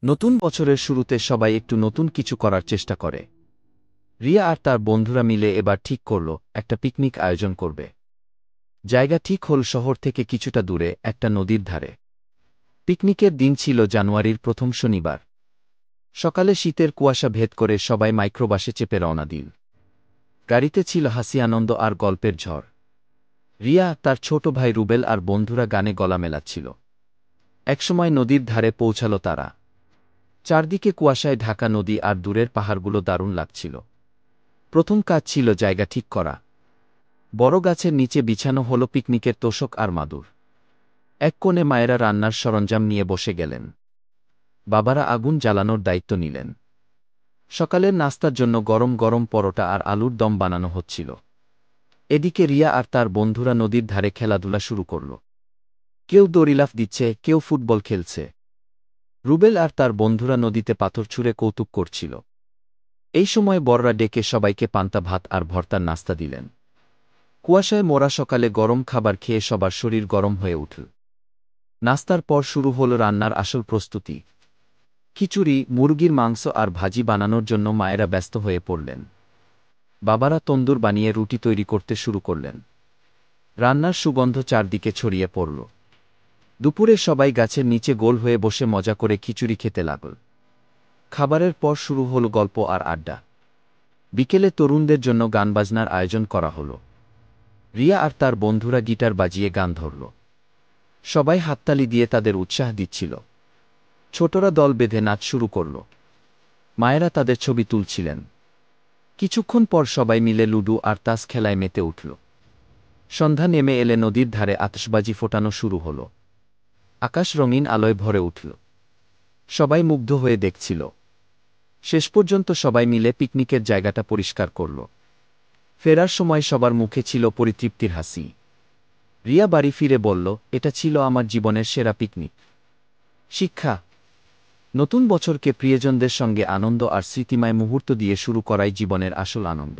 নতুন বছরের শুরুতে সবাই একটু নতুন কিছু করার চেষ্টা করে। রিয়া আর তার বন্ধুরা মিলে এবার ঠিক করল একটা পিকনিক আয়োজন করবে। জায়গা ঠিক হল শহর থেকে কিছুটা দূরে একটা নদীর ধারে। পিকনিকের দিন ছিল জানুয়ারির প্রথম শনিবার। সকালে শীতের কুয়াশা ভেদ করে সবাই মাইক্রোবাসে চেপে রওনা দিল। গাড়িতে ছিল হাসি আনন্দ আর গল্পের ঝড়। রিয়া, তার ছোট ভাই রুবেল আর বন্ধুরা গানে গলা মেলাচ্ছিল। একসময় নদীর ধারে পৌঁছাল তারা। চারদিকে কুয়াশায় ঢাকা নদী আর দূরের পাহাড়গুলো দারুণ লাগছিল। প্রথম কাজ ছিল জায়গা ঠিক করা। বড় গাছের নিচে বিছানো হল পিকনিকের তোশক আর মাদুর। এক কোণে মায়েরা রান্নার সরঞ্জাম নিয়ে বসে গেলেন। বাবারা আগুন জ্বালানোর দায়িত্ব নিলেন। সকালের নাস্তার জন্য গরম গরম পরোটা আর আলুর দম বানানো হচ্ছিল। এদিকে রিয়া আর তার বন্ধুরা নদীর ধারে খেলাধুলা শুরু করল। কেউ দড়িলাফ দিচ্ছে, কেউ ফুটবল খেলছে। রুবেল আর তার বন্ধুরা নদীতে পাথর ছুঁড়ে কৌতুক করছিল। এই সময় বড়রা ডেকে সবাইকে পান্তা ভাত আর ভর্তার নাস্তা দিলেন। কুয়াশায় মোড়া সকালে গরম খাবার খেয়ে সবার শরীর গরম হয়ে উঠল। নাস্তার পর শুরু হল রান্নার আসল প্রস্তুতি। খিচুড়ি, মুরগির মাংস আর ভাজি বানানোর জন্য মায়েরা ব্যস্ত হয়ে পড়লেন। বাবারা তন্দুর বানিয়ে রুটি তৈরি করতে শুরু করলেন। রান্নার সুগন্ধ চারদিকে ছড়িয়ে পড়ল। দুপুরে সবাই গাছের নিচে গোল হয়ে বসে মজা করে খিচুড়ি খেতে লাগল। খাবারের পর শুরু হল গল্প আর আড্ডা। বিকেলে তরুণদের জন্য গানবাজনার আয়োজন করা হল। রিয়া আর তার বন্ধুরা গিটার বাজিয়ে গান ধরল। সবাই হাততালি দিয়ে তাদের উৎসাহ দিচ্ছিল। ছোটরা দল বেঁধে নাচ শুরু করল। মায়েরা তাদের ছবি তুলছিলেন। কিছুক্ষণ পর সবাই মিলে লুডু আর তাস খেলায় মেতে উঠল। সন্ধ্যা নেমে এলে নদীর ধারে আতশবাজি ফোটানো শুরু হল। আকাশ রঙিন আলোয় ভরে উঠল। সবাই মুগ্ধ হয়ে দেখছিল। শেষ পর্যন্ত সবাই মিলে পিকনিকের জায়গাটা পরিষ্কার করল। ফেরার সময় সবার মুখে ছিল পরিতৃপ্তির হাসি। রিয়া বাড়ি ফিরে বলল, এটা ছিল আমার জীবনের সেরা পিকনিক। শিক্ষা: নতুন বছরকে প্রিয়জনদের সঙ্গে আনন্দ আর স্মৃতিময় মুহূর্ত দিয়ে শুরু করাই জীবনের আসল আনন্দ।